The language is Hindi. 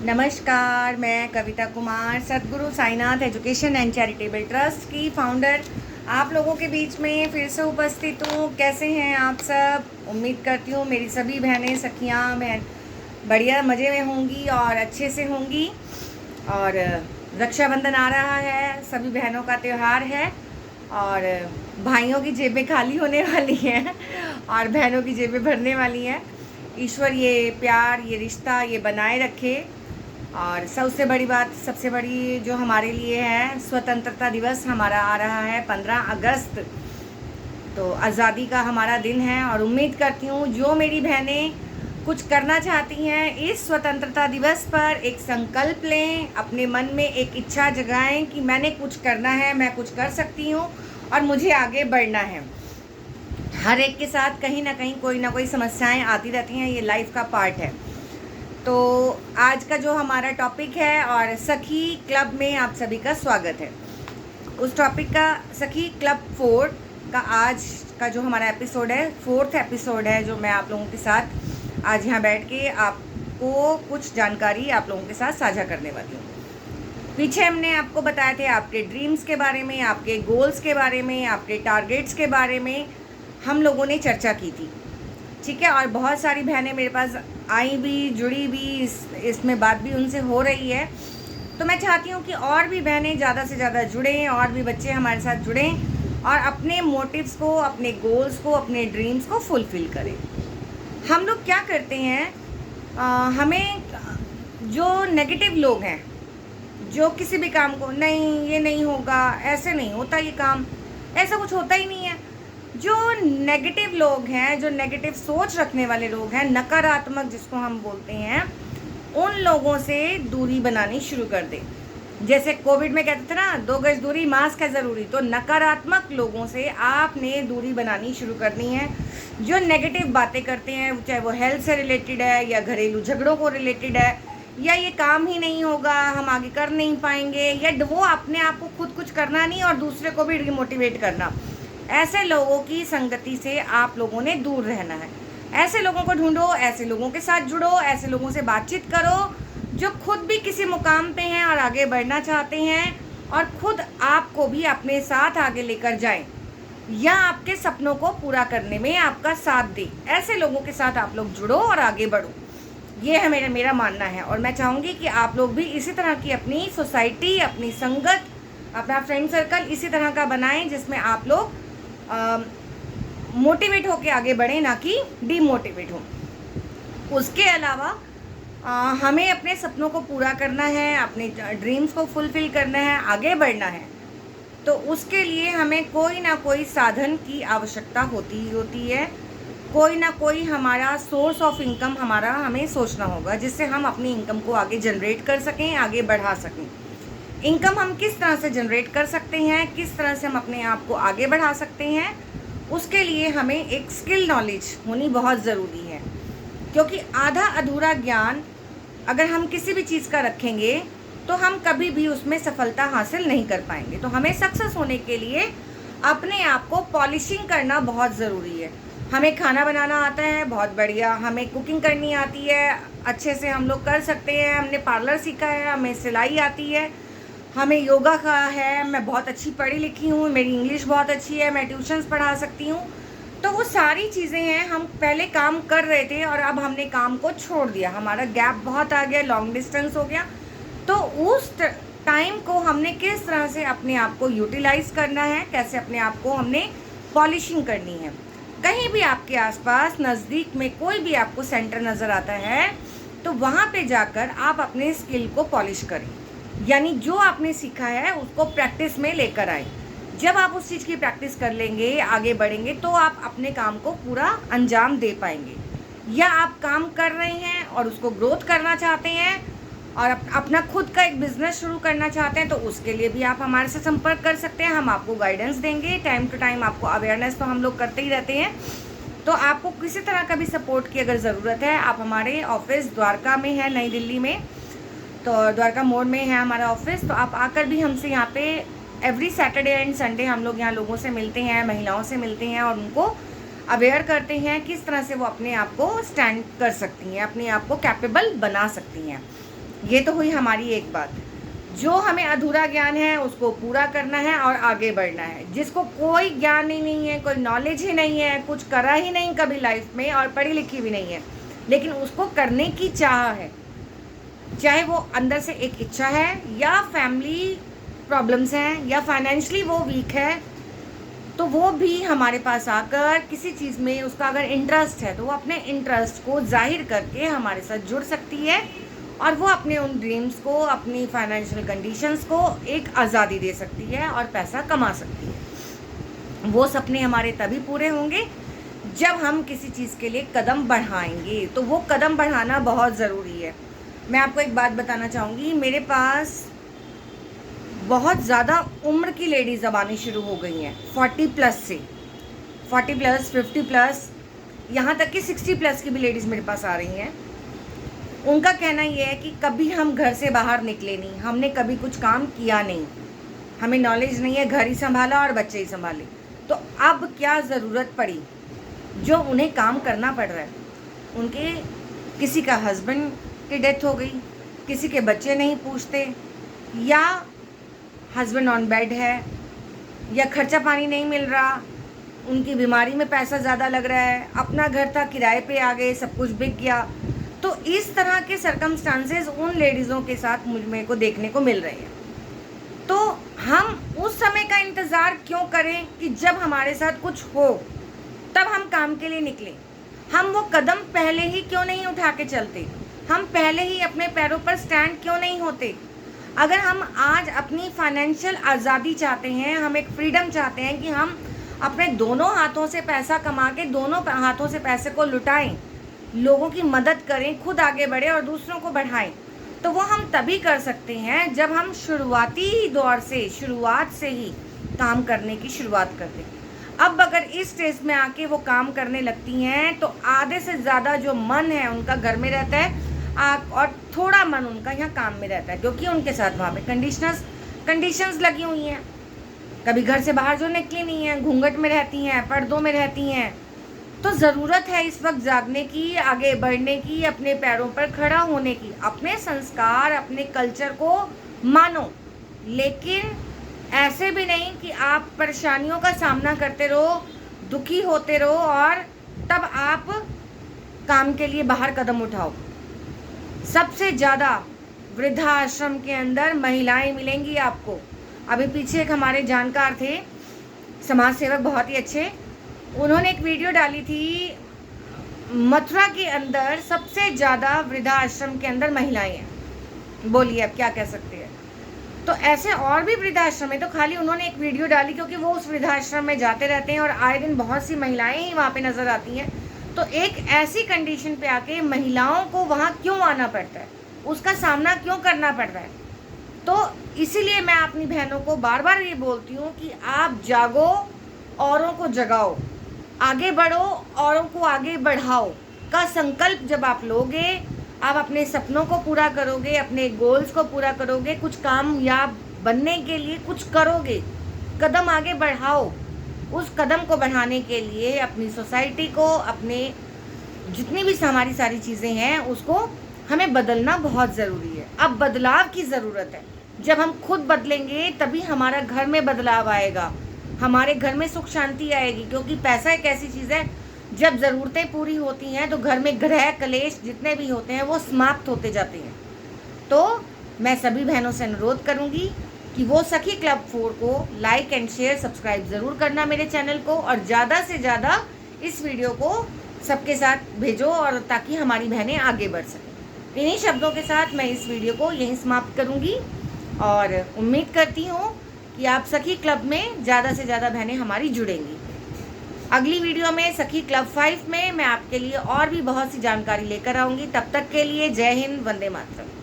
नमस्कार, मैं Kavita Kumar Sadguru Sainath Education and Charitable Trust की फाउंडर आप लोगों के बीच में फिर से उपस्थित हूँ। कैसे हैं आप सब? उम्मीद करती हूँ मेरी सभी बहनें सखियाँ बहन बढ़िया मज़े में होंगी और अच्छे से होंगी। और रक्षाबंधन आ रहा है, सभी बहनों का त्यौहार है और भाइयों की जेबें खाली होने वाली हैं और बहनों की जेबें भरने वाली हैं। ईश्वर ये प्यार, ये रिश्ता ये बनाए रखे। और सबसे बड़ी बात, सबसे बड़ी जो हमारे लिए है, स्वतंत्रता दिवस हमारा आ रहा है 15 अगस्त। तो आज़ादी का हमारा दिन है और उम्मीद करती हूँ जो मेरी बहनें कुछ करना चाहती हैं इस स्वतंत्रता दिवस पर एक संकल्प लें, अपने मन में एक इच्छा जगाएं कि मैंने कुछ करना है, मैं कुछ कर सकती हूँ और मुझे आगे बढ़ना है। हर एक के साथ कहीं ना कहीं कोई ना कोई समस्याएं आती रहती हैं, ये लाइफ का पार्ट है। तो आज का जो हमारा टॉपिक है और सखी क्लब में आप सभी का स्वागत है। उस टॉपिक का सखी क्लब 4 का आज का जो हमारा एपिसोड है, 4th एपिसोड है, जो मैं आप लोगों के साथ आज यहाँ बैठ के आपको कुछ जानकारी आप लोगों के साथ साझा करने वाली हूँ। पीछे हमने आपको बताए थे आपके ड्रीम्स के बारे में, आपके गोल्स के बारे में, आपके टारगेट्स के बारे में हम लोगों ने चर्चा की थी, ठीक है। और बहुत सारी बहनें मेरे पास आई भी, जुड़ी भी, इसमें बात भी उनसे हो रही है। तो मैं चाहती हूँ कि और भी बहनें ज़्यादा से ज़्यादा जुड़ें और भी बच्चे हमारे साथ जुड़ें और अपने मोटिव्स को, अपने गोल्स को, अपने ड्रीम्स को फुलफ़िल करें। हम लोग क्या करते हैं, हमें जो नेगेटिव लोग हैं, जो किसी भी काम को नहीं, ये नहीं होगा, ऐसे नहीं होता ये काम, ऐसा कुछ होता ही नहीं है, जो नेगेटिव लोग हैं, जो नेगेटिव सोच रखने वाले लोग हैं, नकारात्मक जिसको हम बोलते हैं, उन लोगों से दूरी बनानी शुरू कर दें। जैसे कोविड में कहते थे ना, 2 गज दूरी, मास्क है ज़रूरी। तो नकारात्मक लोगों से आपने दूरी बनानी शुरू करनी है। जो नेगेटिव बातें करते हैं, चाहे वो हेल्थ से रिलेटेड है या घरेलू झगड़ों को रिलेटेड है या ये काम ही नहीं होगा, हम आगे कर नहीं पाएंगे, या वो अपने आप को खुद कुछ करना नहीं और दूसरे को भी डिमोटिवेट करना, ऐसे लोगों की संगति से आप लोगों ने दूर रहना है। ऐसे लोगों को ढूंढो, ऐसे लोगों के साथ जुड़ो, ऐसे लोगों से बातचीत करो जो खुद भी किसी मुकाम पे हैं और आगे बढ़ना चाहते हैं और खुद आपको भी अपने साथ आगे लेकर जाएं या आपके सपनों को पूरा करने में आपका साथ दे। ऐसे लोगों के साथ आप लोग जुड़ो और आगे बढ़ो, ये है मेरा मानना है। और मैं चाहूँगी कि आप लोग भी इसी तरह की अपनी सोसाइटी, अपनी संगत, अपना फ्रेंड सर्कल इसी तरह का बनाएं जिसमें आप लोग मोटिवेट होके आगे बढ़े, ना कि डीमोटिवेट हो। उसके अलावा हमें अपने सपनों को पूरा करना है, अपने ड्रीम्स को फुलफ़िल करना है, आगे बढ़ना है। तो उसके लिए हमें कोई ना कोई साधन की आवश्यकता होती है। कोई ना कोई हमारा सोर्स ऑफ इनकम हमारा हमें सोचना होगा, जिससे हम अपनी इनकम को आगे जनरेट कर सकें, आगे बढ़ा सकें। इनकम हम किस तरह से जनरेट कर सकते हैं, किस तरह से हम अपने आप को आगे बढ़ा सकते हैं, उसके लिए हमें एक स्किल नॉलेज होनी बहुत ज़रूरी है। क्योंकि आधा अधूरा ज्ञान अगर हम किसी भी चीज़ का रखेंगे तो हम कभी भी उसमें सफलता हासिल नहीं कर पाएंगे। तो हमें सक्सेस होने के लिए अपने आप को पॉलिशिंग करना बहुत ज़रूरी है। हमें खाना बनाना आता है, बहुत बढ़िया। हमें कुकिंग करनी आती है, अच्छे से हम लोग कर सकते हैं। हमने पार्लर सीखा है, हमें सिलाई आती है, हमें योगा का है, मैं बहुत अच्छी पढ़ी लिखी हूँ, मेरी इंग्लिश बहुत अच्छी है, मैं ट्यूशन्स पढ़ा सकती हूँ। तो वो सारी चीज़ें हैं, हम पहले काम कर रहे थे और अब हमने काम को छोड़ दिया, हमारा गैप बहुत आ गया, लॉन्ग डिस्टेंस हो गया। तो उस टाइम को हमने किस तरह से अपने आप को यूटिलाइज़ करना है, कैसे अपने आप को हमने पॉलिशिंग करनी है। कहीं भी आपके आसपास नज़दीक में कोई भी आपको सेंटर नज़र आता है तो वहाँ पे जाकर आप अपने स्किल को पॉलिश करें, यानी जो आपने सीखा है उसको प्रैक्टिस में लेकर आए। जब आप उस चीज़ की प्रैक्टिस कर लेंगे, आगे बढ़ेंगे, तो आप अपने काम को पूरा अंजाम दे पाएंगे। या आप काम कर रहे हैं और उसको ग्रोथ करना चाहते हैं और अपना खुद का एक बिज़नेस शुरू करना चाहते हैं, तो उसके लिए भी आप हमारे से संपर्क कर सकते हैं। हम आपको गाइडेंस देंगे, टाइम टू टाइम आपको अवेयरनेस तो हम लोग करते ही रहते हैं। तो आपको किसी तरह का भी सपोर्ट की अगर ज़रूरत है, आप हमारे ऑफिस द्वारका में है, नई दिल्ली में, तो द्वारका मोड़ में है हमारा ऑफिस। तो आप आकर भी हमसे यहाँ पे एवरी सैटरडे एंड संडे हम लोग यहाँ लोगों से मिलते हैं, महिलाओं से मिलते हैं और उनको अवेयर करते हैं किस तरह से वो अपने आप को स्टैंड कर सकती हैं, अपने आप को कैपेबल बना सकती हैं। ये तो हुई हमारी एक बात। जो हमें अधूरा ज्ञान है उसको पूरा करना है और आगे बढ़ना है। जिसको कोई ज्ञान ही नहीं है, कोई नॉलेज ही नहीं है, कुछ करा ही नहीं कभी लाइफ में और पढ़ी लिखी भी नहीं है, लेकिन उसको करने की चाह है, चाहे वो अंदर से एक इच्छा है या फैमिली प्रॉब्लम्स हैं या फाइनेंशियली वो वीक है, तो वो भी हमारे पास आकर किसी चीज़ में उसका अगर इंटरेस्ट है तो वो अपने इंटरेस्ट को जाहिर करके हमारे साथ जुड़ सकती है और वो अपने उन ड्रीम्स को, अपनी फाइनेंशियल कंडीशंस को एक आज़ादी दे सकती है और पैसा कमा सकती है। वो सपने हमारे तभी पूरे होंगे जब हम किसी चीज़ के लिए कदम बढ़ाएंगे। तो वो कदम बढ़ाना बहुत ज़रूरी है। मैं आपको एक बात बताना चाहूँगी, मेरे पास बहुत ज़्यादा उम्र की लेडीज़ अब आनी शुरू हो गई हैं, 40+ से, 40+, 50+, यहाँ तक कि 60+ की भी लेडीज़ मेरे पास आ रही हैं। उनका कहना ये है कि कभी हम घर से बाहर निकले नहीं, हमने कभी कुछ काम किया नहीं, हमें नॉलेज नहीं है, घर ही संभाला और बच्चे ही संभाले, तो अब क्या ज़रूरत पड़ी जो उन्हें काम करना पड़ रहा है। उनके किसी का हस्बैंड की डेथ हो गई, किसी के बच्चे नहीं पूछते, या हस्बैंड ऑन बेड है, या खर्चा पानी नहीं मिल रहा, उनकी बीमारी में पैसा ज़्यादा लग रहा है, अपना घर था किराए पे आ गए, सब कुछ बिक गया। तो इस तरह के सर्कमस्टांसेस उन लेडीज़ों के साथ मेरे को देखने को मिल रहे हैं। तो हम उस समय का इंतज़ार क्यों करें कि जब हमारे साथ कुछ हो तब हम काम के लिए निकलें। हम वो कदम पहले ही क्यों नहीं उठा के चलते, हम पहले ही अपने पैरों पर स्टैंड क्यों नहीं होते। अगर हम आज अपनी फाइनेंशियल आज़ादी चाहते हैं, हम एक फ्रीडम चाहते हैं कि हम अपने दोनों हाथों से पैसा कमा के दोनों हाथों से पैसे को लुटाएं, लोगों की मदद करें, खुद आगे बढ़े और दूसरों को बढ़ाएं, तो वो हम तभी कर सकते हैं जब हम शुरुआती दौर से, शुरुआत से ही काम करने की शुरुआत कर दें। अब अगर इस स्टेज में आके वो काम करने लगती हैं तो आधे से ज़्यादा जो मन है उनका घर में रहता है और थोड़ा मन उनका यहाँ काम में रहता है, क्योंकि उनके साथ वहाँ पे कंडीशंस लगी हुई हैं। कभी घर से बाहर जो निकली नहीं हैं, घूंघट में रहती हैं, पर्दों में रहती हैं। तो ज़रूरत है इस वक्त जागने की, आगे बढ़ने की, अपने पैरों पर खड़ा होने की। अपने संस्कार, अपने कल्चर को मानो, लेकिन ऐसे भी नहीं कि आप परेशानियों का सामना करते रहो, दुखी होते रहो और तब आप काम के लिए बाहर कदम उठाओ। सबसे ज़्यादा वृद्धाश्रम के अंदर महिलाएं मिलेंगी आपको। अभी पीछे एक हमारे जानकार थे, समाज सेवक बहुत ही अच्छे, उन्होंने एक वीडियो डाली थी, मथुरा के अंदर सबसे ज़्यादा वृद्धाश्रम के अंदर महिलाएं हैं। बोलिए अब क्या कह सकते हैं। तो ऐसे और भी वृद्धाश्रम है, तो खाली उन्होंने एक वीडियो डाली क्योंकि वो उस वृद्धाश्रम में जाते रहते हैं और आए दिन बहुत सी महिलाएं ही वहाँ पे नज़र आती हैं। तो एक ऐसी कंडीशन पे आके महिलाओं को वहाँ क्यों आना पड़ता है, उसका सामना क्यों करना पड़ रहा है। तो इसीलिए मैं अपनी बहनों को बार बार ये बोलती हूँ कि आप जागो, औरों को जगाओ, आगे बढ़ो, औरों को आगे बढ़ाओ का संकल्प जब आप लोगे, आप अपने सपनों को पूरा करोगे, अपने गोल्स को पूरा करोगे, कुछ कामयाब बनने के लिए कुछ करोगे, कदम आगे बढ़ाओ। उस कदम को बढ़ाने के लिए अपनी सोसाइटी को, अपने जितनी भी हमारी सारी चीज़ें हैं उसको हमें बदलना बहुत ज़रूरी है। अब बदलाव की ज़रूरत है। जब हम खुद बदलेंगे तभी हमारा घर में बदलाव आएगा, हमारे घर में सुख शांति आएगी। क्योंकि पैसा एक ऐसी चीज़ है, जब ज़रूरतें पूरी होती हैं तो घर में ग्रह कलेश जितने भी होते हैं वो समाप्त होते जाते हैं। तो मैं सभी बहनों से अनुरोध करूंगी कि वो सखी क्लब 4 को लाइक एंड शेयर, सब्सक्राइब ज़रूर करना मेरे चैनल को, और ज़्यादा से ज़्यादा इस वीडियो को सबके साथ भेजो और ताकि हमारी बहनें आगे बढ़ सकें। इन्हीं शब्दों के साथ मैं इस वीडियो को यहीं समाप्त करूंगी और उम्मीद करती हूँ कि आप सखी क्लब में ज़्यादा से ज़्यादा बहनें हमारी जुड़ेंगी। अगली वीडियो में सखी क्लब 5 में मैं आपके लिए और भी बहुत सी जानकारी लेकर आऊँगी। तब तक के लिए जय हिंद, वंदे मातरम।